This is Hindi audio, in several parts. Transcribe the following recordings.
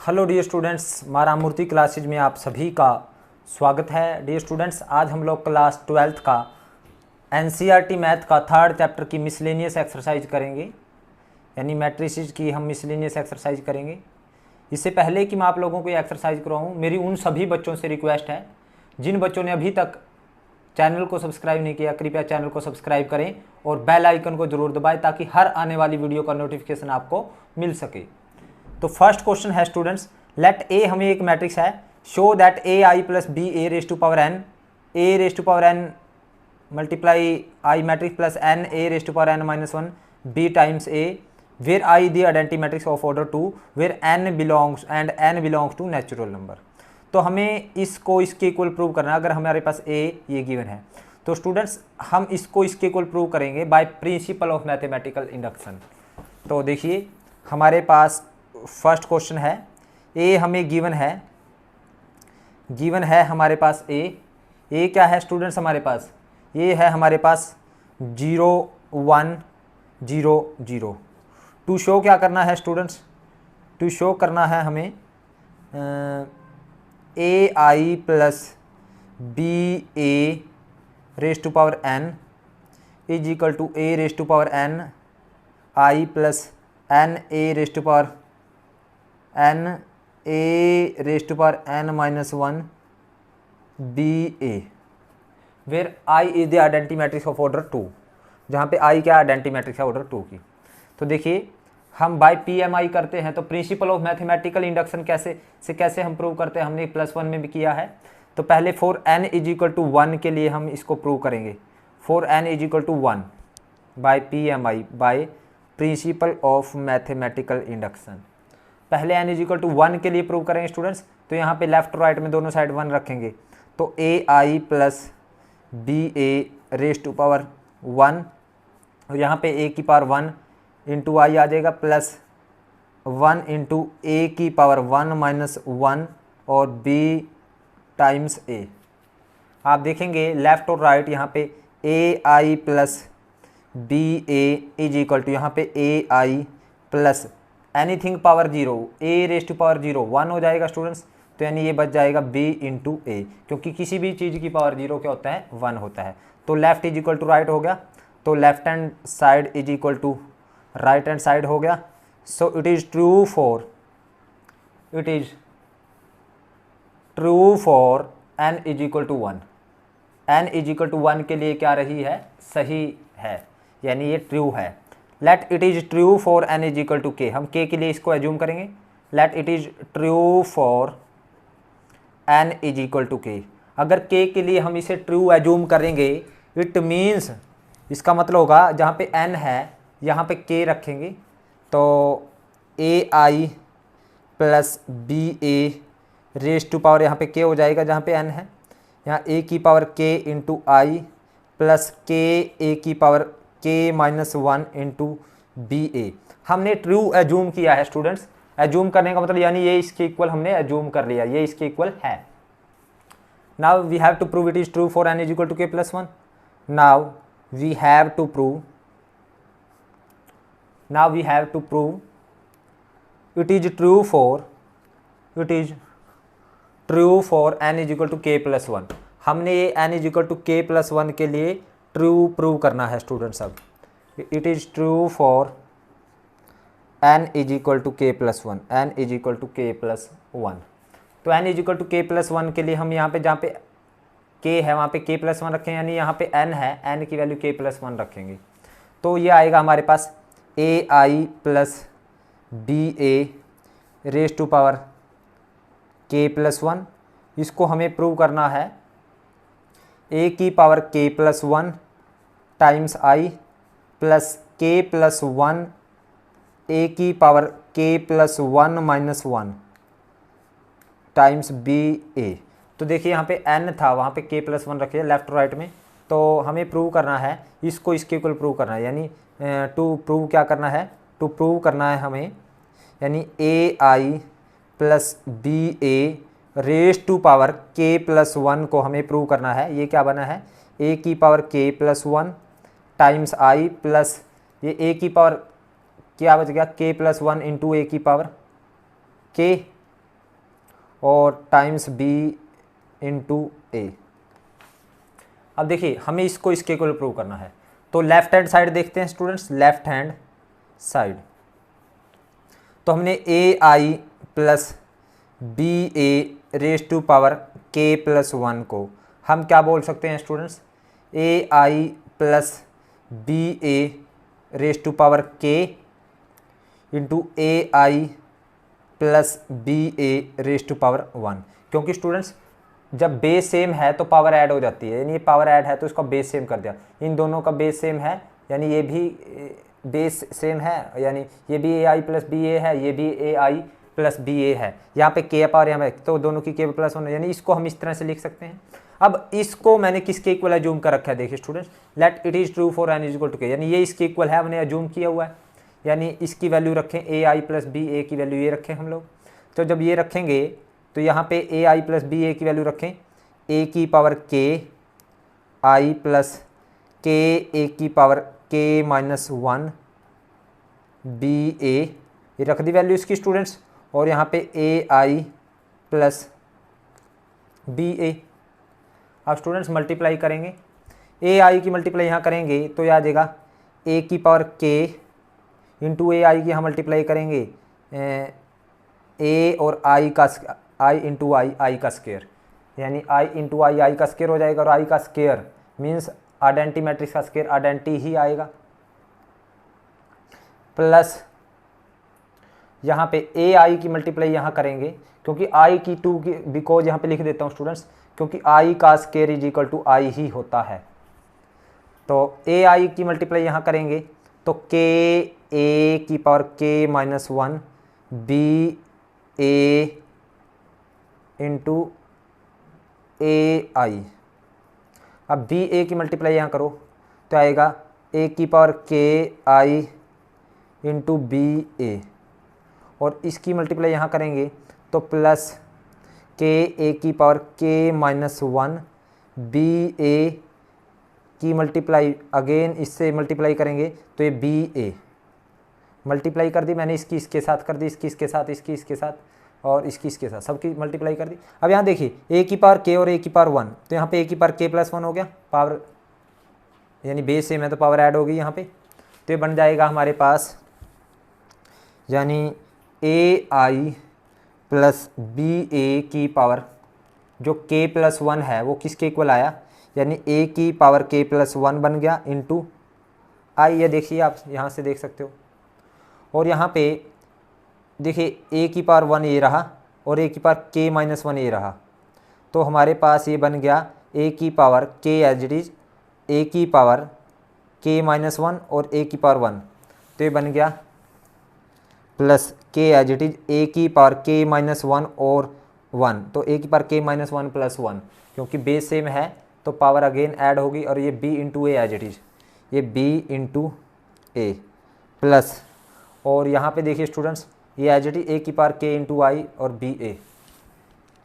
हेलो डियर स्टूडेंट्स, मारा मूर्ति क्लासेज में आप सभी का स्वागत है। डियर स्टूडेंट्स, आज हम लोग क्लास 12th का एनसीईआरटी मैथ का थर्ड चैप्टर की मिसलेनियस एक्सरसाइज करेंगे, यानी मैट्रिसेस की हम मिसलेनियस एक्सरसाइज करेंगे। इससे पहले कि मैं आप लोगों को ये एक्सरसाइज कराऊँ, मेरी उन सभी बच्चों से रिक्वेस्ट है जिन बच्चों ने अभी तक चैनल को सब्सक्राइब नहीं किया, कृपया चैनल को सब्सक्राइब करें और बेल आइकन को जरूर दबाएं ताकि हर आने वाली वीडियो का नोटिफिकेशन आपको मिल सके। तो फर्स्ट क्वेश्चन है स्टूडेंट्स, लेट ए हमें एक मैट्रिक्स है, show that A I plus B A raise to power n multiply I matrix plus N A raise to power N minus one B times A where I the identity matrix of order two where n belongs to natural number. तो हमें इसको इसके इक्वल प्रूव करना है। अगर हमारे पास ए ये गिवन है तो स्टूडेंट्स हम इसको इसके इक्वल प्रूव करेंगे by principle of mathematical induction. तो देखिए हमारे पास फर्स्ट क्वेश्चन है, ए हमें गिवन है हमारे पास ए क्या है स्टूडेंट्स, हमारे पास ये है हमारे पास 0 1 0 0। टू शो क्या करना है स्टूडेंट्स, टू शो करना है हमें A I plus B A raise to power N is equal to A raise to power N I plus N A raise to power N A raise to power N minus one B A where I is the identity matrix of order two, जहाँ पे आई क्या आइडेंटिटी मैट्रिक्स है ऑर्डर टू की। तो देखिए हम बाय पी एम आई करते हैं, तो प्रिंसिपल ऑफ मैथमेटिकल इंडक्शन कैसे हम प्रूव करते हैं, हमने +1 में भी किया है। तो पहले for n is equal to 1 के लिए हम इसको प्रूव करेंगे, for n is equal to 1 by P M I by principle of mathematical induction. पहले n इज इक्वल टू 1 के लिए प्रूव करेंगे स्टूडेंट्स, तो यहाँ पे लेफ्ट राइट में दोनों साइड 1 रखेंगे। तो A I plus B A raise to power 1 और यहाँ पे a की पावर 1 इंटू आई आ जाएगा प्लस 1 इंटू ए की पावर 1 माइनस 1 और b टाइम्स a। आप देखेंगे लेफ्ट और राइट यहाँ पे A I plus B A is equal to यहाँ पे A I plus anything power 0 A raise to power 0 1 हो जाएगा स्टूडेंट्स। तो यानी ये बच जाएगा b इंटू ए, क्योंकि किसी भी चीज़ की पावर 0 क्या होता है 1 होता है। तो left is equal to right हो गया, तो left hand side is equal to right hand side हो गया। So it is true for n is equal to 1। n is equal to 1 के लिए क्या रही है, सही है, यानी ये ट्रू है। Let it is true for n is equal to k, हम k के लिए इसको एज्यूम करेंगे। Let it is true for n is equal to k। अगर k के लिए हम इसे ट्रू एज्यूम करेंगे, इट मीन्स इसका मतलब होगा जहाँ पे n है यहाँ पे k रखेंगे, तो A I plus B A raise to power यहाँ पे k हो जाएगा, जहाँ पे n है यहाँ a की power k into I plus k a की power k minus 1 into B A. हमने ट्रू एज्यूम किया है स्टूडेंट्स, एज्यूम करने का मतलब यानी ये इसके इक्वल हमने एज्यूम कर लिया, ये इसके इक्वल है। Now we have to prove it is true for n is equal to k plus 1। Now we have to prove it is true for n is equal to k plus 1। हमने ये n is equal to k plus 1 के लिए ट्रू प्रूव करना है स्टूडेंट्स। अब it is true for n is equal to k plus 1, n is equal to k plus 1। तो n is equal to k plus 1 के लिए हम यहाँ पे जहाँ पे k है वहाँ पे k plus 1 रखें, यानी यहाँ पे n है, n की वैल्यू k plus 1 रखेंगे। तो ये आएगा हमारे पास A I plus B A raise to power k plus 1। इसको हमें प्रूव करना है a की power k plus 1 times I plus k plus 1 a की power k plus 1 minus 1 times B A. तो देखिए यहाँ पे n था, वहाँ पे k प्लस 1 रखिए लेफ्ट राइट में, तो हमें प्रूव करना है इसको इसके इक्वल प्रूव करना है, यानी टू प्रूव करना है हमें, यानी A I plus B A raise to power k plus 1 को हमें प्रूव करना है। ये क्या बना है, a की power k plus 1 times I plus ये a की पावर क्या बच गया, k प्लस 1 इंटू ए की पावर k और टाइम्स बी इंटू ए। अब देखिए हमें इसको इसके इक्वल प्रूव करना है, तो लेफ्ट हैंड साइड देखते हैं स्टूडेंट्स, लेफ्ट हैंड साइड। तो हमने A I plus B A raise to power K plus 1 को हम क्या बोल सकते हैं students, A I plus B A raise to power K into A I plus B A raise to power 1। क्योंकि स्टूडेंट्स जब बेस सेम है तो पावर ऐड हो जाती है, यानी ये पावर ऐड है तो इसका बेस सेम कर दिया, इन दोनों का बेस सेम है यानी ये भी बेस सेम है, यानी ये भी ए आई प्लस बी ए है, ये भी ए आई प्लस बी ए है, यहाँ पे के पावर यहाँ पे, तो दोनों की के प्लस 1, यानी इसको हम इस तरह से लिख सकते हैं। अब इसको मैंने किसके इक्वल एज्यूम कर रखा है, देखिए students, let it is true for N is equal to K, यानी ये इसके इक्वल है, हमने एज्यूम किया हुआ है, यानी इसकी वैल्यू रखें ए आई प्लस बी ए की वैल्यू ये रखें हम लोग। तो जब ये रखेंगे तो यहाँ पे ए आई प्लस बी ए की वैल्यू रखें ए की पावर के आई प्लस के ए की पावर के माइनस 1 बी ए, ये रख दी वैल्यू इसकी स्टूडेंट्स, और यहाँ पे ए आई प्लस बी ए। अब स्टूडेंट्स मल्टीप्लाई करेंगे, ए आई की मल्टीप्लाई यहाँ करेंगे तो यह आ जाएगा ए की पावर के इंटू ए आई की यहाँ मल्टीप्लाई करेंगे ए और आई का आई इंटू आई का स्केयर, यानी आई इंटू आई का स्केयर हो जाएगा, और आई का स्केयर मीन्स आइडेंटी मैट्रिक्स का स्केयर आइडेंटी ही आएगा, प्लस यहाँ पे ए आई की मल्टीप्लाई यहाँ करेंगे, क्योंकि आई की 2 की बिकॉज यहाँ पे लिख देता हूँ स्टूडेंट्स, क्योंकि आई का स्केयर इज इक्वल टू आई ही होता है। तो ए आई की मल्टीप्लाई यहाँ करेंगे तो के ए की पावर के minus 1 B A into A आई। अब बी ए की मल्टीप्लाई यहाँ करो तो आएगा ए की पावर के आई इंटू बी ए, और इसकी मल्टीप्लाई यहाँ करेंगे तो प्लस के ए की पावर के माइनस 1 बी ए की मल्टीप्लाई अगेन इससे मल्टीप्लाई करेंगे तो ये बी ए मल्टीप्लाई कर दी मैंने, इसकी इसके साथ कर दी, इसकी इसके साथ, इसकी इसके साथ, और इसकी इसके साथ, सबकी मल्टीप्लाई कर दी। अब यहाँ देखिए ए की पावर के और ए की पावर 1, तो यहाँ पे ए की पावर के प्लस 1 हो गया, पावर यानी बेस सेम है तो पावर ऐड होगी यहाँ पे, तो ये बन जाएगा हमारे पास, यानी ए आई प्लस बी ए की पावर जो के प्लस 1 है वो किसके इक्वल आया, यानी ए की पावर के प्लस 1 बन गया इंटू आई, ये देखिए आप यहाँ से देख सकते हो, और यहाँ पे देखिए ए की पावर 1 ये रहा और ए की पावर के माइनस 1 ये रहा, तो हमारे पास ये बन गया ए की पावर के एज इट इज ए की पावर के माइनस 1 और ए की पावर 1, तो ये बन गया प्लस के एज इट इज ए की पावर के माइनस 1 और 1, तो ए की पावर के माइनस 1 प्लस 1, क्योंकि बेस सेम है तो पावर अगेन ऐड होगी, और ये B into A as it is, ये बी इंटू ए प्लस, और यहाँ पे देखिए स्टूडेंट्स ये एज इट इज ए की पावर के इंटू आई और बी ए,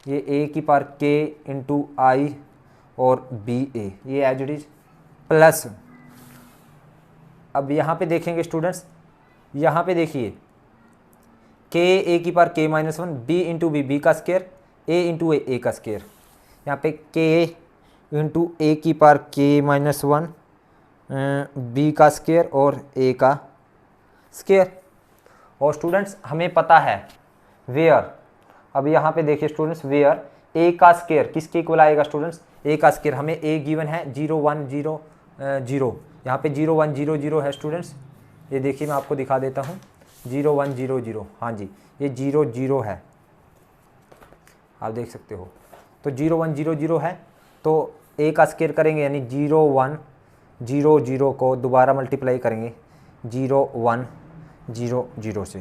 ये ए की पावर के इंटू आई और बी ए, ये एज इट इज प्लस। अब यहाँ पे देखेंगे स्टूडेंट्स, यहाँ पे देखिए के ए की पावर के माइनस 1 बी इंटू बी का स्केयर ए इंटू ए का स्केयर, यहाँ पे के इंटू ए की पावर के माइनस 1 बी का स्केयर और ए का स्केयर। और स्टूडेंट्स हमें पता है वेयर, अब यहाँ पे देखिए स्टूडेंट्स वेयर ए का स्केयर किसके इक्वल आएगा स्टूडेंट्स, ए का स्केयर हमें ए गिवन है 0 1 0 0, यहाँ पे 0 1 0 0 है स्टूडेंट्स, ये देखिए मैं आपको दिखा देता हूँ 0 1 0 0, हाँ जी ये 0 0 है, आप देख सकते हो, तो 0 1 0 0 है, तो ए का स्केयर करेंगे यानी 0 1 0 0 को दोबारा मल्टीप्लाई करेंगे 0 1 0 0 से,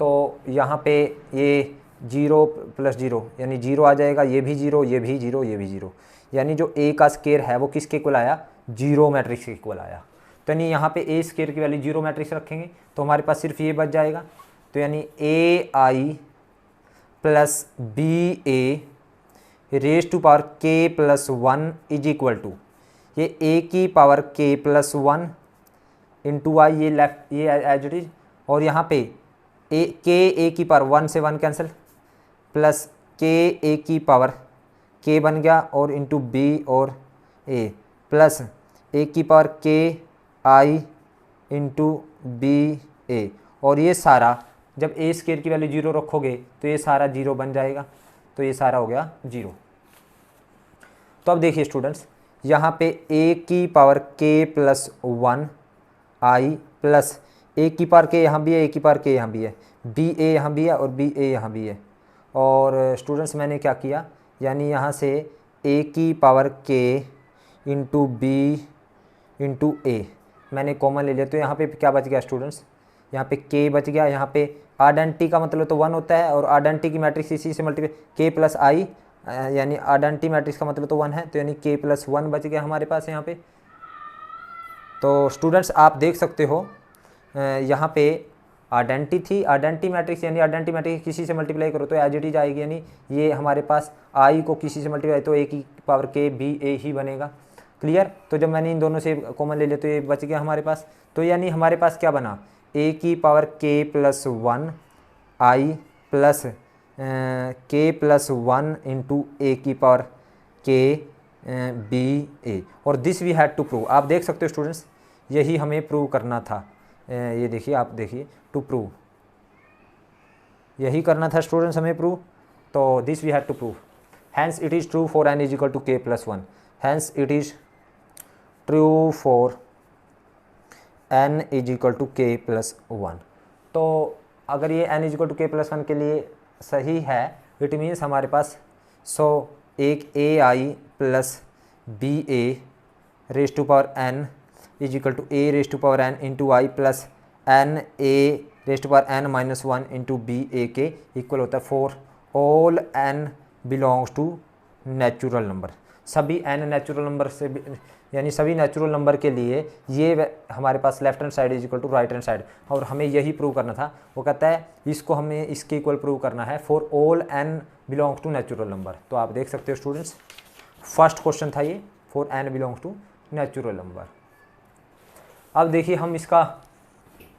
तो यहाँ पे ये 0 प्लस 0 यानी 0 आ जाएगा, ये भी 0 ये भी 0 ये भी 0, यानी जो ए का स्केयर है वो किसके इक्वल आया, 0 मैट्रिक्स के इक्वल आया, तो यानी यहाँ पे ए स्केयर की वैल्यू 0 मैट्रिक्स रखेंगे तो हमारे पास सिर्फ ये बच जाएगा, तो यानी A I plus B A raise to power K plus 1 is equal to ये ए की पावर के प्लस 1 इंटू आई, ये लेफ्ट ये एज इट इज, और यहाँ पे ए की पावर 1 से 1 कैंसिल, प्लस के ए की पावर के बन गया और इंटू बी और ए प्लस ए की पावर के आई इंटू बी ए, और ये सारा जब ए स्क्वायर की वैल्यू 0 रखोगे तो ये सारा 0 बन जाएगा, तो ये सारा हो गया 0। तो अब देखिए स्टूडेंट्स, यहाँ पे ए की power K plus 1 I plus ए की पावर के यहाँ भी है, ए की पावर के यहाँ भी है, बी ए यहाँ भी है और बी ए यहाँ भी है। और स्टूडेंट्स मैंने क्या किया, यानी यहाँ से ए की power K into B into ए मैंने कॉमन ले लिया, तो यहाँ पे क्या बच गया स्टूडेंट्स, यहाँ पे के बच गया। यहाँ पे आइडेंटिटी का मतलब तो 1 होता है, और आइडेंटिटी की मैट्रिक्स इसी से मल्टीप्लाई के प्लस आई, यानी आइडेंटिटी मैट्रिक्स का मतलब तो 1 है, तो यानी के प्लस 1 बच गया हमारे पास यहाँ पे। तो स्टूडेंट्स आप देख सकते हो यहाँ पे आइडेंटिटी थी, आइडेंटिटी मैट्रिक्स यानी आइडेंटिटी मैट्रिक्स किसी से मल्टीप्लाई करो तो एज इट इज आएगी, यानी ये हमारे पास आई को किसी से मल्टीप्लाई तो ए की पावर के बी ए ही बनेगा। क्लियर। तो जब मैंने इन दोनों से कॉमन ले लिया तो ये बच गया हमारे पास। तो यानी हमारे पास क्या बना, ए की power K plus 1 I plus K plus 1 into A की पावर के बी ए, और this we had to prove. आप देख सकते हो स्टूडेंट्स, यही हमें प्रूव करना था। ये देखिए, आप देखिए, टू प्रूव, यही करना था स्टूडेंट्स हमें प्रूव। तो this we had to prove, hence it is true for N is equal to K plus 1, hence it is true for N is equal to K plus 1। तो अगर ये N is equal to K plus 1 के लिए सही है, इट मीन्स हमारे पास एक A I plus B A raise to power N is equal to A raise to power N into I plus N A raise to power N minus 1 into B A के इक्वल होता है for all N belongs to natural number. सभी एन नेचुरल नंबर से, यानी सभी नेचुरल नंबर के लिए ये हमारे पास left hand side is equal to right hand side, और हमें यही प्रूव करना था। वो कहता है इसको हमें इसके इक्वल प्रूव करना है for all N belongs to natural number. तो आप देख सकते हो स्टूडेंट्स, फर्स्ट क्वेश्चन था ये, for N belongs to natural number. अब देखिए हम इसका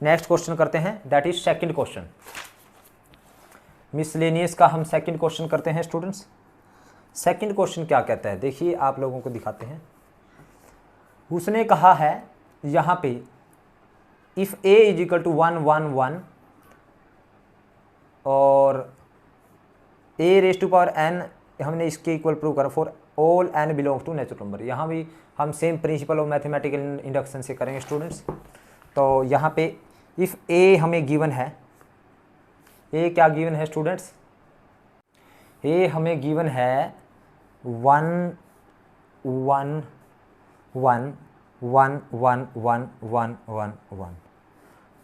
नेक्स्ट क्वेश्चन करते हैं, that is second question. Miscellaneous का हम सेकंड क्वेश्चन करते हैं स्टूडेंट्स। सेकंड क्वेश्चन क्या कहता है, देखिए आप लोगों को दिखाते हैं। उसने कहा है यहाँ पे if A is equal to 1 1 1 और A raise to power N, हमने इसके इक्वल प्रूव करा for all N belongs to natural number. यहाँ भी हम same principle of mathematical induction से करेंगे स्टूडेंट्स। तो यहाँ पे इफ़ ए हमें गिवन है, ए क्या गिवन है स्टूडेंट्स, ए हमें गिवन है 1 1 1 1 1 1 1 1 1।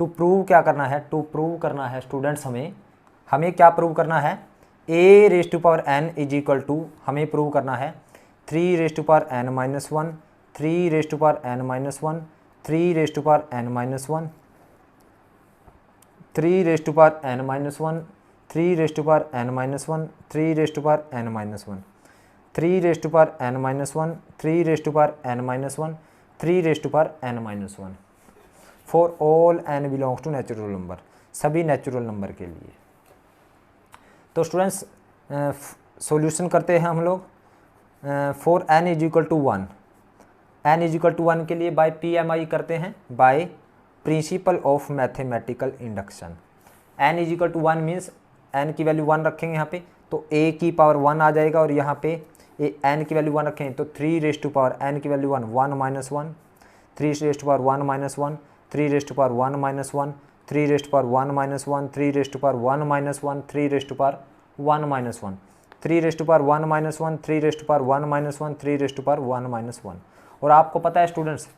टू प्रूव क्या करना है, टू प्रूव करना है स्टूडेंट्स, हमें क्या प्रूव करना है, A raise to power N is equal to, हमें प्रूव करना है 3 raise to power N minus 1 3 raise to power N minus 1 3 raise to power N minus 1 3 raise to power N minus 1 3 raise to power N minus 1 3 raise to power N minus 1 3 raise to power N minus 1 3 raise to power N minus 1 3 raise to power N minus 1 for all N belongs to natural number, सभी नेचुरल नंबर के लिए। तो स्टूडेंट्स सॉल्यूशन करते हैं हम लोग for N is equal to 1, N is equal to 1 के लिए बाय पी एम आई करते हैं, by principle of mathematical induction. N is equal to 1 means N की वैल्यू 1 रखेंगे यहाँ पे, तो ए की पावर 1 आ जाएगा, और यहाँ पे एन की वैल्यू 1 रखेंगे तो 3 रेज टू पावर एन की value 1 1 minus 1 3 raise to power 1 minus 1 3 raise to power 1 minus 1 3 raise to power 1 minus 1 3 raise to power 1 minus 1 3 raise to power 1 minus 1 3 raise to power 1 minus 1 3 raise to power 1 minus 1 3 raise to power 1 minus 1। और आपको पता है स्टूडेंट्स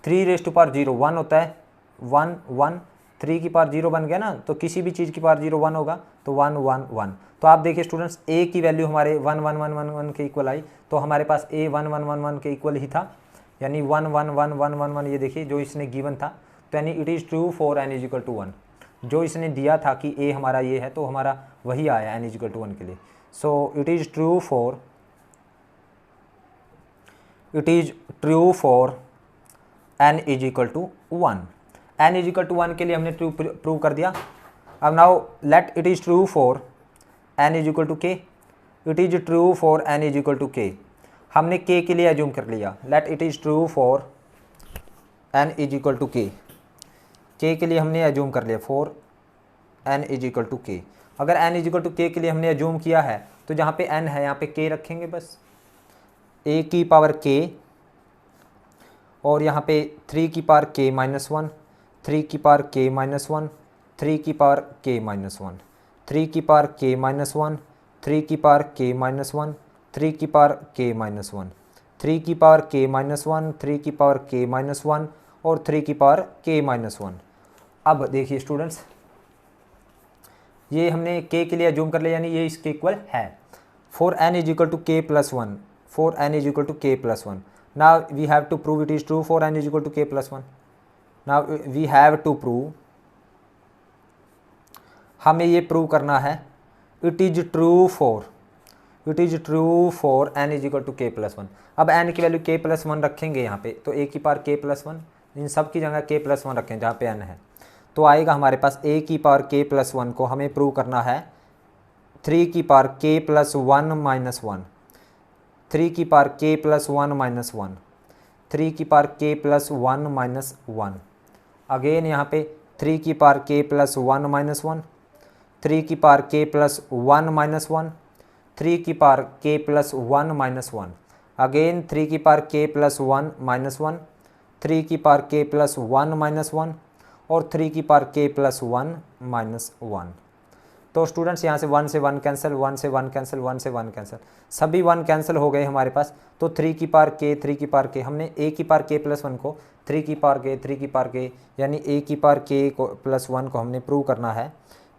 3 रेज टू पावर 0 1 होता है, 1 1 3 की पावर 0 बन गया ना, तो किसी भी चीज़ की पावर 0 1 होगा, तो 1 1 1। तो आप देखिए स्टूडेंट्स, ए की वैल्यू हमारे 1 1 1 1 1 के इक्वल आई, तो हमारे पास ए 1 1 1 1 के इक्वल ही था, यानी 1 1 1 1 1 1। ये देखिए जो इसने गिवन था, तो यानी it is true for N is equal to 1। जो इसने दिया था कि ए हमारा ये है, तो हमारा वही आया एन इज इक्वल टू 1 के लिए। So it is true for N is equal to 1। N is equal to 1 के लिए हमने ट्रू प्रूव कर दिया। अब now let it is true for n is equal to K, it is true for n is equal to K. हमने k के लिए एज्यूम कर लिया, let it is true for n is equal to K. k के लिए हमने एज्यूम कर लिया for n is equal to K. अगर n इज इक्वल टू के के लिए हमने एज्यूम किया है तो जहाँ पे n है यहाँ पे k रखेंगे बस, a की पावर k और यहाँ पे 3 की पावर k माइनस 1, 3 की पावर k माइनस 1, 3 की पावर k माइनस 1, 3 की पावर k माइनस 1, 3 की पावर k माइनस 1, 3 की पावर k माइनस 1, 3 की पावर k माइनस 1, 3 की पावर k माइनस 1 और 3 की पावर k माइनस 1। अब देखिए स्टूडेंट्स, ये हमने k के लिए एज्यूम कर लिया, यानी ये इसके इक्वल है। For n is equal to k plus 1, for n is equal to k plus 1। Now we have to prove it is true for n is equal to k plus 1। Now we have to prove, हमें ये प्रूव करना है it is true for n is equal to k plus 1। अब n की वैल्यू k प्लस 1 रखेंगे यहाँ पे, तो a की पावर k प्लस 1, इन सब की जगह k प्लस 1 रखें जहाँ पे n है, तो आएगा हमारे पास a की पावर k प्लस 1 को हमें प्रूव करना है 3 की पावर k प्लस 1 माइनस 1, 3 की पावर k प्लस 1 माइनस 1, 3 की power k plus 1 minus 1। Again यहाँ पे 3 की पावर k प्लस 1 माइनस 1, 3 की पावर k प्लस 1 माइनस 1, 3 की power k plus 1 minus 1। Again 3 की पावर k प्लस 1 माइनस 1, 3 की पावर k प्लस 1 माइनस 1 और 3 की पावर k प्लस 1 माइनस 1। तो स्टूडेंट्स यहाँ से 1 से 1 कैंसिल, 1 से 1 कैंसिल, 1 से 1 कैंसिल, सभी 1 कैंसिल हो गए हमारे पास। तो 3 की पावर k, 3 की पावर k, हमने a की पावर k प्लस 1 को 3 की पावर k, 3 की पावर k, यानी a की पावर k को प्लस 1 को हमने प्रूव करना है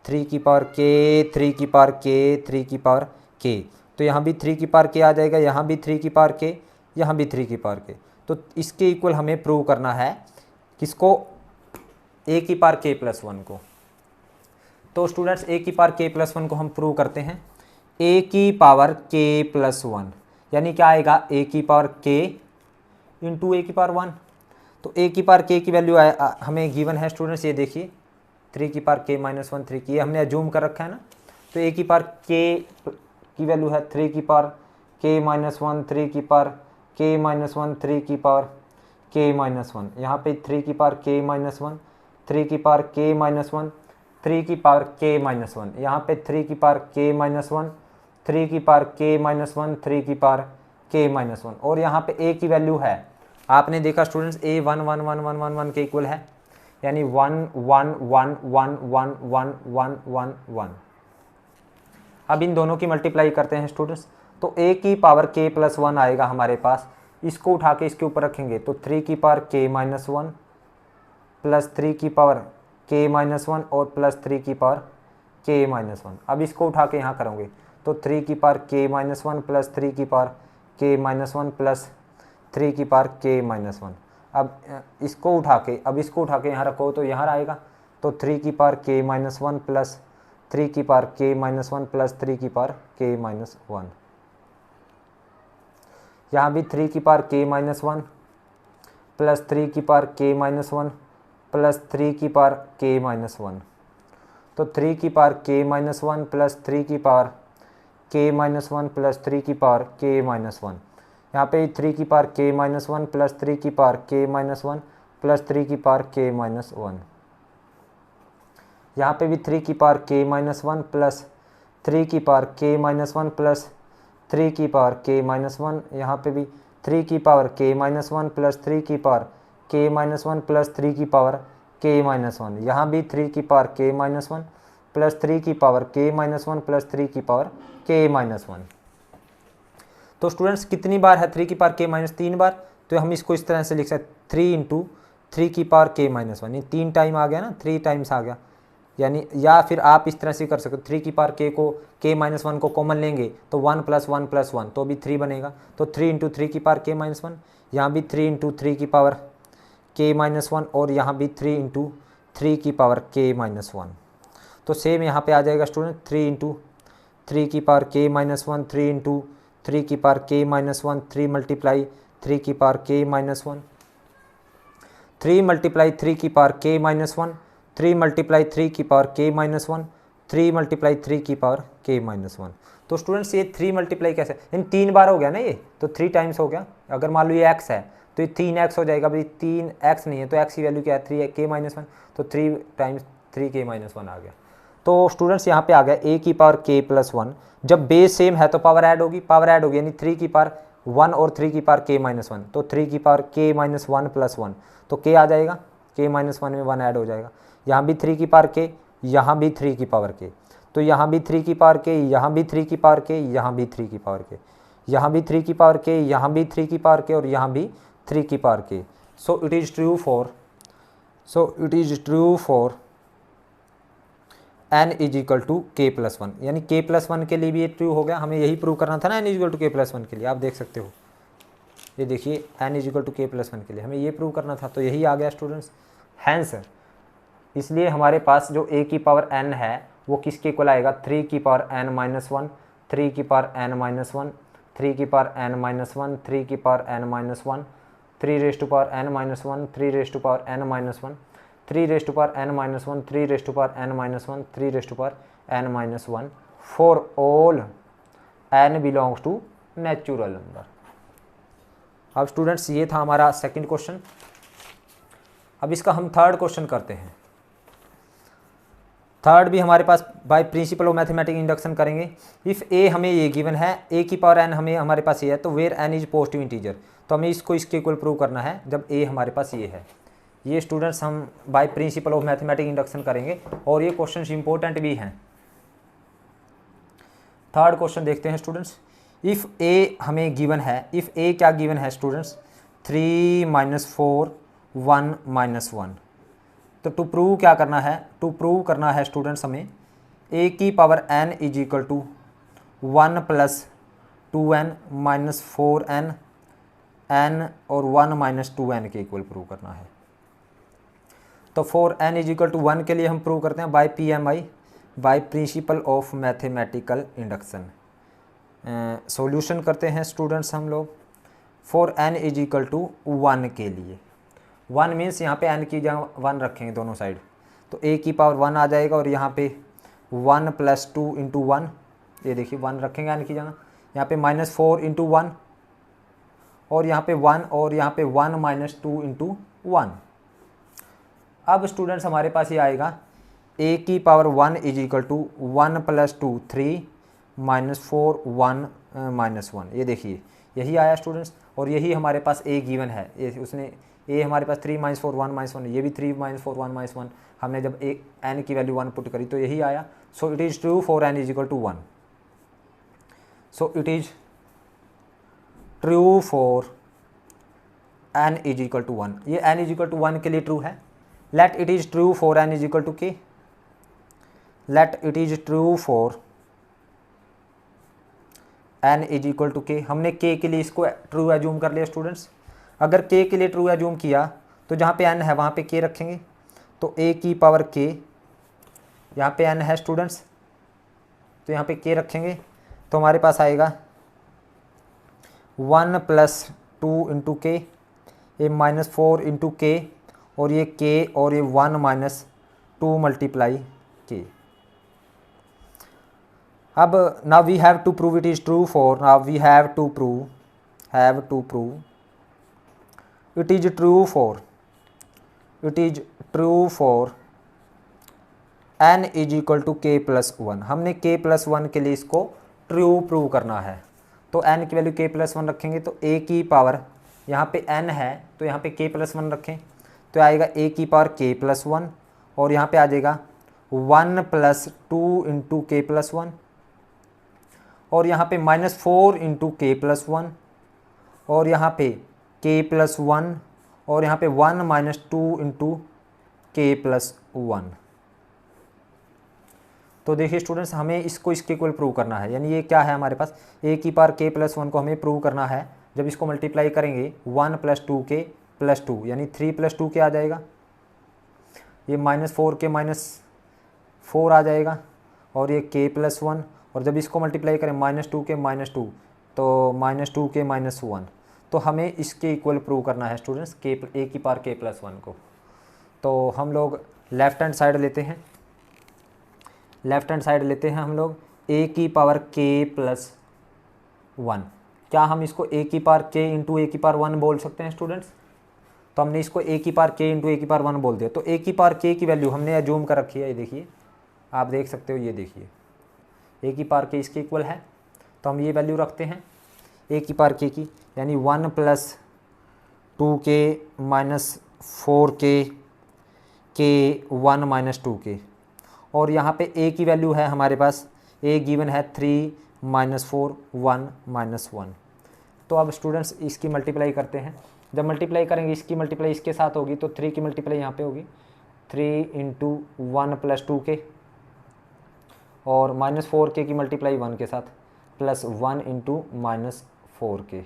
3 की पावर k, 3 की पावर k, 3 की पावर k। तो यहाँ भी 3 की पावर k आ जाएगा, यहाँ भी 3 की पावर k, यहाँ भी 3 की पावर k। तो इसके इक्वल हमें प्रूव करना है किसको, a की पावर k प्लस 1 को। तो स्टूडेंट्स a की पावर k प्लस 1 को हम प्रूव करते हैं, a की पावर k प्लस 1, यानी क्या आएगा a की पावर k इंटू a की पावर 1। तो a की पावर k की वैल्यू हमें गिवन है स्टूडेंट्स, ये देखिए 3 की पावर k माइनस 1, 3 की, ये हमने एज्यूम कर रखा है ना। तो a की पावर k की वैल्यू है 3 की पावर k माइनस 1, 3 की पावर k माइनस 1, 3 की पावर k माइनस 1। यहाँ पे 3 की पावर k माइनस 1, 3 की पावर k माइनस 1, 3 की पावर k माइनस 1, यहाँ पे 3 की पावर k माइनस 1, 3 की पावर k माइनस 1, 3 की पावर k माइनस 1। और यहाँ पे a की वैल्यू है, आपने देखा स्टूडेंट्स a 1 1 1 1 1 1 के इक्वल है, यानी 1 1 1 1 1 1 1 1 1। अब इन दोनों की मल्टीप्लाई करते हैं स्टूडेंट्स, तो a की पावर k प्लस 1 आएगा हमारे पास, इसको उठा के इसके ऊपर रखेंगे तो 3 की पावर k माइनस 1 प्लस 3 की पावर k माइनस 1 और प्लस 3 की पावर k माइनस 1। अब इसको उठा के यहाँ करोगे तो 3 की पावर k माइनस 1 प्लस 3 की पावर k माइनस 1 प्लस 3 की पावर k माइनस 1। अब इसको उठा के यहाँ रखो तो यहाँ आएगा, तो 3 की पावर k माइनस 1 प्लस 3 की पावर k माइनस 1 प्लस 3 की पावर k माइनस 1। यहाँ भी 3 की पावर k माइनस 1 प्लस 3 की पावर k माइनस 1 प्लस 3 की पावर k माइनस 1। तो 3 की पावर k माइनस 1 प्लस 3 की पावर k माइनस 1 प्लस 3 की पावर k माइनस 1। यहाँ पे 3 की पावर k माइनस 1 प्लस 3 की पावर k माइनस 1 प्लस 3 की पावर k माइनस 1। यहाँ पे भी 3 की पावर k माइनस 1 प्लस 3 की पावर k माइनस 1 प्लस 3 की पावर k माइनस 1। यहाँ पे भी 3 की पावर k माइनस 1 प्लस 3 की पावर k माइनस 1 प्लस 3 की पावर k माइनस 1। यहाँ भी 3 की पावर k माइनस 1 प्लस 3 की पावर k माइनस 1 प्लस 3 की पावर k माइनस 1। तो स्टूडेंट्स कितनी बार है 3 की पावर k माइनस, 3 बार। तो हम इसको इस तरह से लिख सकते 3 इंटू 3 की पावर k माइनस 1, 3 टाइम आ गया ना, 3 टाइम्स आ गया। यानी या फिर आप इस तरह से कर सकते हो, 3 की पावर k को k माइनस 1 को कॉमन लेंगे तो 1 प्लस 1 प्लस 1 तो भी 3 बनेगा। तो 3 इंटू 3 की पावर k माइनस 1, यहाँ भी 3 इंटू 3 की पावर k माइनस 1 और यहाँ भी 3 इंटू 3 की पावर k माइनस 1। तो सेम यहाँ पे आ जाएगा स्टूडेंट 3 इंटू 3 की पावर k माइनस 1, 3 इंटू 3 की पावर k माइनस 1, 3 मल्टीप्लाई 3 की पावर k माइनस 1, 3 मल्टीप्लाई 3 की पावर k माइनस 1, 3 मल्टीप्लाई 3 की पावर k माइनस 1 3 मल्टीप्लाई 3 की पावर k माइनस 1। तो स्टूडेंट्स ये 3 मल्टीप्लाई कैसे, इन 3 बार हो गया ना, ये तो 3 टाइम्स हो गया। अगर मान लो ये x है तो ये 3x हो जाएगा भाई, 3x नहीं है तो x की वैल्यू क्या है 3k माइनस 1, तो 3 टाइम्स 3k माइनस 1 आ गया। तो स्टूडेंट्स यहाँ पे आ गया a की पावर k प्लस 1। जब बेस सेम है तो पावर ऐड होगी, पावर ऐड होगी यानी 3 की पावर 1 और 3 की पावर k माइनस 1, तो 3 की पावर k माइनस 1 प्लस 1, तो k आ जाएगा, k माइनस 1 में 1 ऐड हो जाएगा। यहाँ भी 3 की पावर k, यहाँ भी 3 की पावर k, तो यहाँ भी 3 की पावर k, यहाँ भी 3 की पावर k, यहाँ भी 3 की पावर k, यहाँ भी 3 की पावर k, यहाँ भी 3 की पावर k और यहाँ भी 3 की power k। So it is true for n is equal to k plus 1, यानी k प्लस 1 के लिए भी ये ट्रू हो गया। हमें यही प्रूव करना था ना n is equal to k plus 1 के लिए, आप देख सकते हो ये देखिए n is equal to k plus 1 के लिए हमें ये प्रूव करना था, तो यही आ गया स्टूडेंट्स हैंस। इसलिए हमारे पास जो a की पावर n है वो किसके इक्वल आएगा, 3 की पावर n माइनस 1, 3 की पावर n माइनस 1, 3 की पावर n माइनस 1, 3 की power n minus 1, 3 raise to power n minus 1, 3 raise to power n minus 1, 3 raise to power n minus 1, 3 raise to power n minus 1, 3 raise to power n minus 1 for all n belongs to natural number. अब स्टूडेंट्स ये था हमारा सेकंड क्वेश्चन। अब इसका हम थर्ड क्वेश्चन करते हैं। थर्ड भी हमारे पास by principle of mathematic induction करेंगे। इफ़ ए हमें ये गिवन है, ए की पावर n हमें हमारे पास ये है, तो where n is positive integer, तो हमें इसको इसके इक्वल प्रूव करना है जब ए हमारे पास ये है। ये स्टूडेंट्स हम by principle of mathematic induction करेंगे और ये क्वेश्चन इंपॉर्टेंट भी हैं। थर्ड क्वेश्चन देखते हैं स्टूडेंट्स। इफ़ ए हमें गिवन है, इफ़ ए क्या गिवन है स्टूडेंट्स, 3 माइनस 4 1 माइनस 1, तो टू प्रूव क्या करना है, टू प्रूव करना है स्टूडेंट्स हमें a की power n is equal to 1 plus 2n minus 4n n और 1 माइनस 2n के इक्वल प्रूव करना है। तो 4n इज इक्वल टू 1 के लिए हम प्रूव करते हैं by PMI, by principle of mathematical induction. Solution करते हैं स्टूडेंट्स हम लोग 4n इज इक्वल टू 1 के लिए। 1 मीन्स यहाँ पे n की जगह 1 रखेंगे दोनों साइड, तो a की पावर 1 आ जाएगा और यहाँ पे 1 प्लस 2 इंटू 1, ये देखिए 1 रखेंगे n की जगह, यहाँ पे माइनस 4 इंटू 1 और यहाँ पे 1 और यहाँ पे 1 माइनस 2 इंटू 1। अब स्टूडेंट्स हमारे पास ये आएगा a की power 1 is equal to 1 plus 2 3 minus 4 1 minus 1, ये देखिए यही आया स्टूडेंट्स। और यही हमारे पास a गिवन है, ये उसने a हमारे पास 3 माइनस 4 1 माइनस 1, ये भी 3 माइनस 4 1 माइनस 1, हमने जब n की वैल्यू 1 पुट करी तो यही आया। So it is true for n is equal to 1। So it is true for n is equal to 1, ये n इज इक्वल टू 1 के लिए ट्रू है। Let it is true for n is equal to k, let it is true for n is equal to k। हमने k के लिए इसको ट्रू एज्यूम कर लिया स्टूडेंट्स। अगर k के लिए ट्रू एज्यूम किया तो जहाँ पे n है वहाँ पे k रखेंगे, तो a की पावर k, यहाँ पे n है स्टूडेंट्स तो यहाँ पे k रखेंगे, तो हमारे पास आएगा 1 प्लस 2 इंटू के, ये माइनस 4 इंटू के और ये k और ये 1 माइनस 2 मल्टीप्लाई k। अब now we have to prove it is true for, now we have to prove it is true for n is equal to k plus 1। हमने k प्लस 1 के लिए इसको ट्रू प्रूव करना है, तो n की वैल्यू k प्लस 1 रखेंगे, तो a की पावर यहाँ पे n है तो यहाँ पे k प्लस 1 रखें, तो आएगा a की पावर k प्लस 1 और यहाँ पे आ जाएगा 1 प्लस 2 इंटू k प्लस 1 और यहाँ पे माइनस 4 इंटू k प्लस 1 और यहाँ पे k प्लस 1 और यहाँ पे 1 माइनस 2 इंटू k प्लस 1। तो देखिए स्टूडेंट्स हमें इसको इसके इक्वल प्रूव करना है, यानी ये क्या है हमारे पास a की पावर k प्लस 1 को हमें प्रूव करना है। जब इसको मल्टीप्लाई करेंगे 1 प्लस 2k प्लस 2 यानी 3 प्लस 2k आ जाएगा, ये माइनस 4k माइनस 4 आ जाएगा और ये k प्लस 1 और जब इसको मल्टीप्लाई करें माइनस 2k माइनस 2 तो माइनस 2k माइनस 1, तो हमें इसके इक्वल प्रूव करना है स्टूडेंट्स a की पावर k प्लस 1 को। तो हम लोग लेफ्ट हैंड साइड लेते हैं, लेफ्ट हैंड साइड लेते हैं हम लोग a की पावर k प्लस 1। क्या हम इसको a की पावर k इंटू ए की पावर 1 बोल सकते हैं स्टूडेंट्स? तो हमने इसको a की पावर k इंटू ए की पावर 1 बोल दिया। तो a की पावर k की वैल्यू हमने अज्यूम कर रखी है, ये देखिए आप देख सकते हो, ये देखिए a की पावर k इसके इक्वल है। तो हम ये वैल्यू रखते हैं a की पावर k की, यानी 1 plus 2k minus 4k k 1 minus 2k। और यहाँ पे a की वैल्यू है हमारे पास, a गिवन है 3 माइनस 4 1 माइनस 1। तो अब स्टूडेंट्स इसकी मल्टीप्लाई करते हैं। जब मल्टीप्लाई करेंगे इसकी मल्टीप्लाई इसके साथ होगी, तो 3 की मल्टीप्लाई यहाँ पे होगी 3 इंटू 1 प्लस 2k, और माइनस 4k की मल्टीप्लाई 1 के साथ प्लस 1 इंटू माइनस 4k,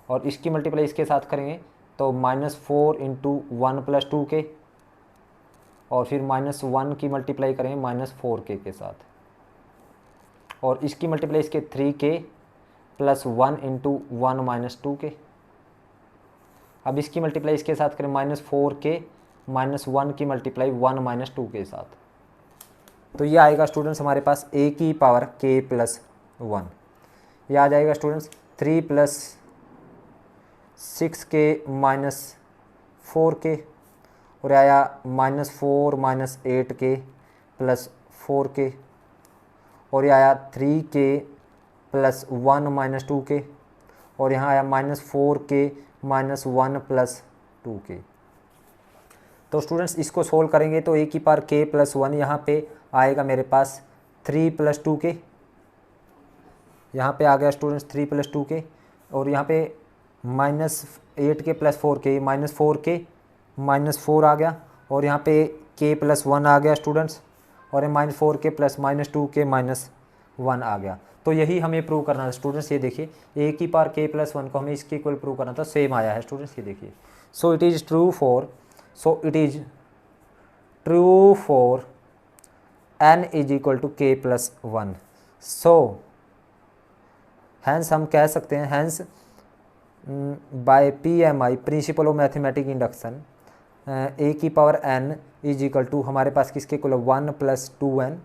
और इसकी मल्टीप्लाई इसके साथ करेंगे तो माइनस 4 इंटू 1 प्लस 2k, और फिर माइनस 1 की मल्टीप्लाई करेंगे माइनस 4k के साथ, और इसकी मल्टीप्लाई इसके 3k plus 1 into 1 minus 2k। अब इसकी मल्टीप्लाई इसके साथ करें माइनस 4k माइनस 1 की मल्टीप्लाई 1 माइनस 2 के साथ। तो ये आएगा स्टूडेंट्स हमारे पास a की पावर k प्लस 1। ये आ जाएगा students 3 plus 6k minus 4k, और आया minus 4 minus 8k plus 4k, और ये आया 3k प्लस 1 माइनस 2k, और यहाँ आया minus 4k minus 1 plus 2k। तो स्टूडेंट्स इसको सोल्व करेंगे तो a की पावर k प्लस 1 यहाँ पे आएगा मेरे पास 3 प्लस 2k, यहाँ पे आ गया स्टूडेंट्स 3 प्लस 2k, और यहाँ पे minus 8k plus 4k minus 4k minus 4 आ गया, और यहाँ पे k प्लस 1 आ गया स्टूडेंट्स, और ये minus 4k plus minus 2k minus 1 आ गया। तो यही हमें प्रूव करना था स्टूडेंट्स। ये देखिए a की पावर k प्लस 1 को हमें इसके इक्वल प्रूव करना था, सेम आया है स्टूडेंट्स, ये देखिए। So it is true for n is equal to k plus 1। So hence हम कह सकते हैं, hence by PMI principle of mathematic induction a की power n is equal to हमारे पास किसके equal 1 plus 2n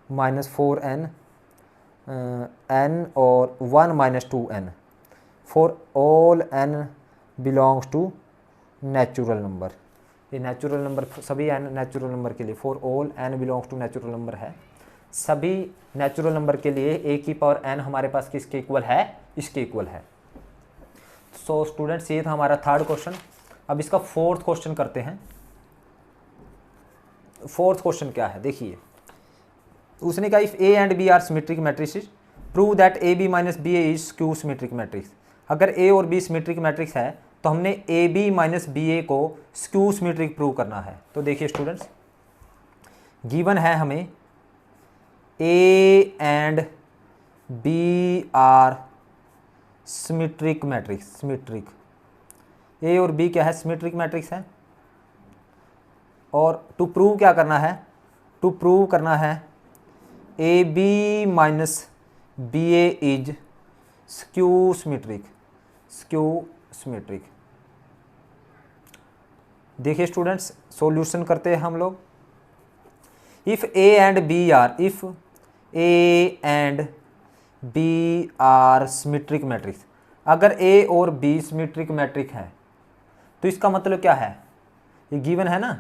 minus 4n n और 1 minus 2n for all n belongs to natural number. ये नेचुरल नंबर सभी n नेचुरल नंबर के लिए, for all n belongs to natural number है, सभी नेचुरल नंबर के लिए a की पावर n हमारे पास किसके इक्वल है, इसके इक्वल है। सो स्टूडेंट्स ये था हमारा थर्ड क्वेश्चन। अब इसका फोर्थ क्वेश्चन करते हैं। फोर्थ क्वेश्चन क्या है देखिए, उसने कहा if a and b are symmetric matrices prove that A B minus B A is skew symmetric matrix. अगर a और b सिमेट्रिक मैट्रिक्स है तो हमने A B minus B A को स्क्यू सिमेट्रिक प्रूव करना है। तो देखिए स्टूडेंट्स गिवन है हमें a and b are symmetric matrix, symmetric a और b क्या है, सिमेट्रिक मैट्रिक्स है, और टू प्रूव क्या करना है, टू प्रूव करना है A B minus B A is skew symmetric, skew symmetric. देखिए स्टूडेंट्स सॉल्यूशन करते हैं हम लोग। If A and B are, if A and B are symmetric matrix, अगर ए और बी सिमेट्रिक मैट्रिक है तो इसका मतलब क्या है, ये गिवन है ना,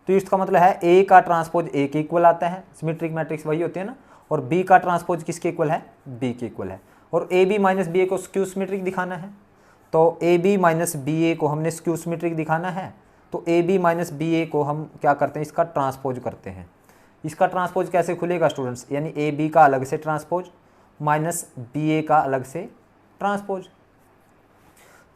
तो इसका मतलब है ए का ट्रांसपोज ए के इक्वल आता है, सिमेट्रिक मैट्रिक्स वही होती है ना, और बी का ट्रांसपोज किसके इक्वल है, बी के इक्वल है, और ए बी माइनस बी ए को स्क्यू सिमेट्रिक दिखाना है। तो ए बी माइनस बी ए को हमने स्क्यू सिमेट्रिक दिखाना है, तो ए बी माइनस बी ए को हम क्या करते हैं, इसका ट्रांसपोज करते हैं। इसका ट्रांसपोज कैसे खुलेगा स्टूडेंट्स, यानी ए बी का अलग से ट्रांसपोज माइनस बी ए का अलग से ट्रांसपोज।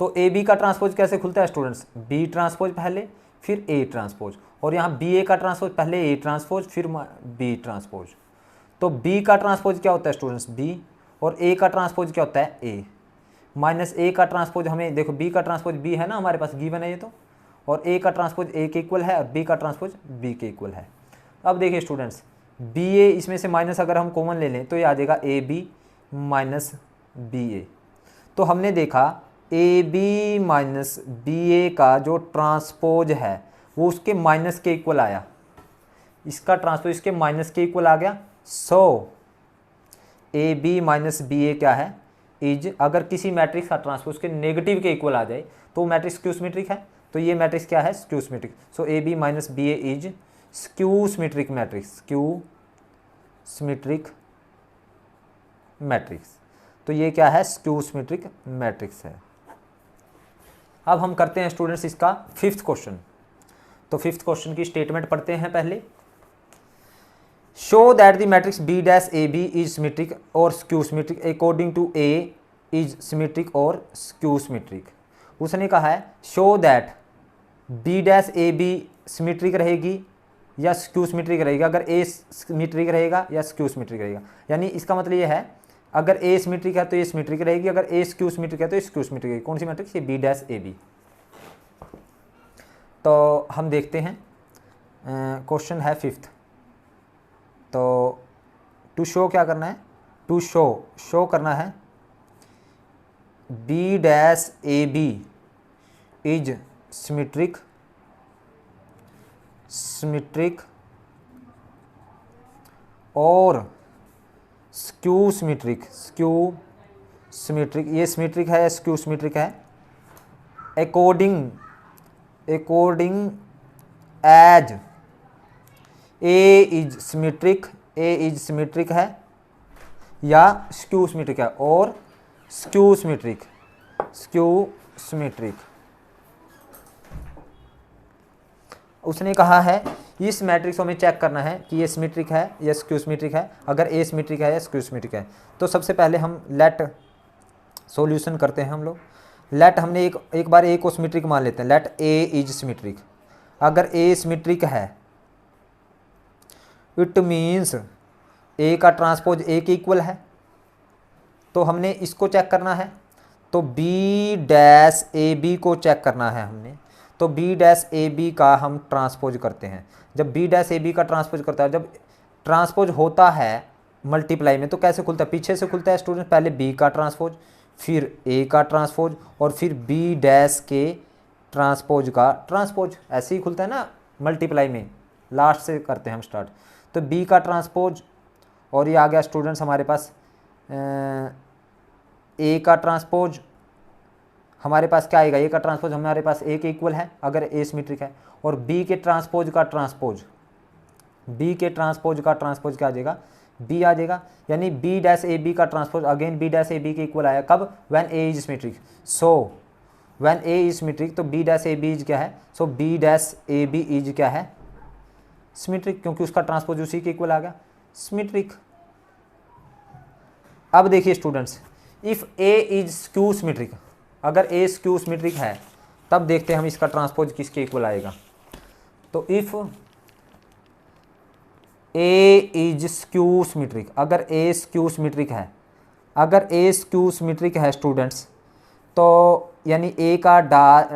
तो ए बी का ट्रांसपोज कैसे खुलता है स्टूडेंट्स, बी ट्रांसपोज पहले फिर ए ट्रांसपोज, और यहाँ बी ए का ट्रांसपोज पहले ए ट्रांसपोज फिर बी ट्रांसपोज। तो बी का ट्रांसपोज क्या होता है स्टूडेंट्स, बी, और ए का ट्रांसपोज क्या होता है, ए, माइनस ए का ट्रांसपोज हमें देखो बी का ट्रांसपोज बी है ना हमारे पास, गिवन है ये तो, और ए का ट्रांसपोज ए के इक्वल है और बी का ट्रांसपोज बी के इक्वल है। अब देखिए स्टूडेंट्स बी ए इसमें से माइनस अगर हम कॉमन ले लें तो ये आ जाएगा ए बी माइनस बी ए। तो हमने देखा ए बी माइनस बी ए का जो ट्रांसपोज है वो उसके माइनस के इक्वल आया, इसका ट्रांसपोज इसके माइनस के इक्वल आ गया। सो ए बी माइनस बी ए क्या है, इज, अगर किसी मैट्रिक्स का ट्रांसपोज के नेगेटिव के इक्वल आ जाए तो वो मैट्रिक्स स्क्यू सिमेट्रिक है। तो ये मैट्रिक्स क्या है, skew symmetric. So A B minus B A is skew symmetric matrix, skew symmetric matrix. तो ये क्या है, स्क्यू सिमेट्रिक मैट्रिक्स है। अब हम करते हैं स्टूडेंट्स इसका फिफ्थ क्वेश्चन। तो फिफ्थ क्वेश्चन की स्टेटमेंट पढ़ते हैं पहले। Show that the matrix B dash A B is symmetric और skew symmetric according to A is symmetric और स्क्यू सिमेट्रिक। उसने कहा है show that B dash A B symmetric रहेगी या स्क्यू सिमेट्रिक रहेगी, अगर ए सिमेट्रिक रहेगा या स्क्यू सिमेट्रिक रहेगा। यानी इसका मतलब ये है अगर ए सिमेट्रिक है तो ये सिमेट्रिक रहेगी, अगर ए स्क्यू सिमेट्रिक है तो ये स्क्यू सिमेट्रिक रहेगी। कौन सी मैट्रिक्स, ये बी डैश ए बी। तो हम देखते हैं, क्वेश्चन है फिफ्थ। तो टू शो क्या करना है, टू शो करना है B dash A B is symmetric और स्क्यू सिमेट्रिक, ये सिमेट्रिक है या स्क्यू सिमेट्रिक है, according as A is symmetric है या स्क्यू सिमेट्रिक है, और स्क्यू सिमेट्रिक। उसने कहा है इस मैट्रिक्स को हमें चेक करना है कि ये सिमेट्रिक है या स्क्यू सिमेट्रिक है, अगर ए सिमेट्रिक है या स्क्यू सिमेट्रिक है। तो सबसे पहले हम लेट सॉल्यूशन करते हैं हम लोग। लेट हमने एक बार ए को सिमेट्रिक मान लेते हैं, लेट ए इज सिमेट्रिक। अगर ए सिमेट्रिक है इट मीन्स ए का ट्रांसपोज ए के इक्वल है, तो हमने इसको चेक करना है। तो बी डैश ए बी को चेक करना है हमने, तो बी डैश ए बी का हम ट्रांसपोज करते हैं। जब बी डैश ए बी का ट्रांसपोज करता है, जब ट्रांसपोज होता है मल्टीप्लाई में तो कैसे खुलता है, पीछे से खुलता है स्टूडेंट, पहले बी का ट्रांसपोज, फिर ए का ट्रांसपोज, और फिर बी डैश के ट्रांसपोज का ट्रांसपोज। ऐसे ही खुलता है ना मल्टीप्लाई में, लास्ट से करते हैं हम स्टार्ट। तो बी का ट्रांसपोज, और ये आ गया स्टूडेंट्स हमारे पास ए का ट्रांसपोज। हमारे पास क्या आएगा, ए का ट्रांसपोज हमारे पास ए के इक्वल है अगर ए सिमेट्रिक है, और बी के ट्रांसपोज का ट्रांसपोज, क्या आ जाएगा, बी आ जाएगा। यानी बी डैश ए बी का transpose again B dash A B के इक्वल आया, कब, when A is symmetric. So when A is symmetric, तो B dash A B is क्या है, so B dash A B is क्या है, सिमेट्रिक, क्योंकि उसका ट्रांसपोज उसी के इक्वल आ गया, सिमेट्रिक। अब देखिए students, if A is skew symmetric, अगर ए स्क्यू सिमेट्रिक है तब देखते हैं हम इसका ट्रांसपोज किसके इक्वल आएगा। तो if A is skew symmetric, अगर ए स्क्यू सिमेट्रिक है, स्टूडेंट्स, तो यानी ए का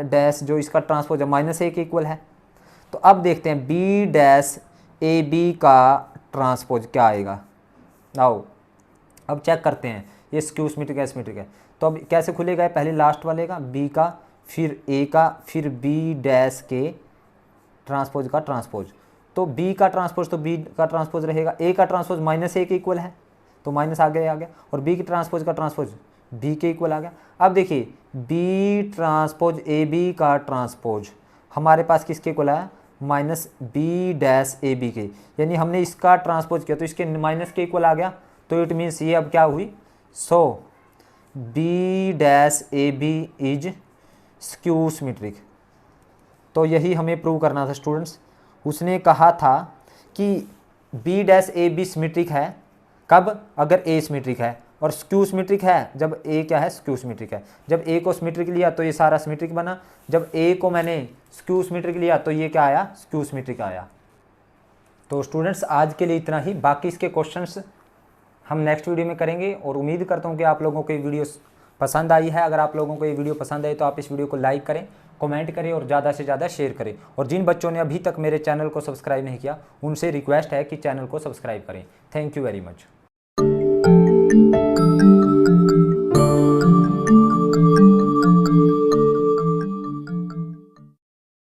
डैश जो इसका ट्रांसपोज है माइनस ए के इक्वल है। तो अब देखते हैं बी डैश ए बी का ट्रांसपोज क्या आएगा। आओ अब चेक करते हैं ये स्क्यू सिमेट्रिक है, सिमेट्रिक है। तो अब कैसे खुलेगा, पहले लास्ट वाले का बी का, फिर ए का, फिर बी डैश के ट्रांसपोज का ट्रांसपोज। तो बी का ट्रांसपोज तो बी का ट्रांसपोज रहेगा, ए का ट्रांसपोज माइनस ए के इक्वल है तो माइनस आ गया, और बी के ट्रांसपोज का ट्रांसपोज बी के इक्वल आ गया। अब देखिए बी ट्रांसपोज ए बी का ट्रांसपोज हमारे पास किसके इक्वल आया, minus B dash A B के, यानी हमने इसका ट्रांसपोज किया तो इसके माइनस के इक्वल आ गया। तो इट मीन्स ये अब क्या हुई, so B dash A B is skew symmetric. तो यही हमें प्रूव करना था स्टूडेंट्स। उसने कहा था कि B dash A B symmetric है कब, अगर ए सिमेट्रिक है, और स्क्यू सिमेट्रिक है जब ए क्या है, स्क्यू सिमेट्रिक है। जब ए को सिमेट्रिक लिया तो ये सारा सिमेट्रिक बना, जब ए को मैंने स्क्यू सिमेट्रिक लिया तो ये क्या आया, स्क्यू सिमेट्रिक आया। तो स्टूडेंट्स आज के लिए इतना ही, बाकी इसके क्वेश्चंस हम नेक्स्ट वीडियो में करेंगे, और उम्मीद करता हूँ कि आप लोगों को ये वीडियो पसंद आई है। अगर आप लोगों को ये वीडियो पसंद आई तो आप इस वीडियो को लाइक करें, कमेंट करें और ज़्यादा से ज़्यादा शेयर करें। और जिन बच्चों ने अभी तक मेरे चैनल को सब्सक्राइब नहीं किया उनसे रिक्वेस्ट है कि चैनल को सब्सक्राइब करें। Thank you very much.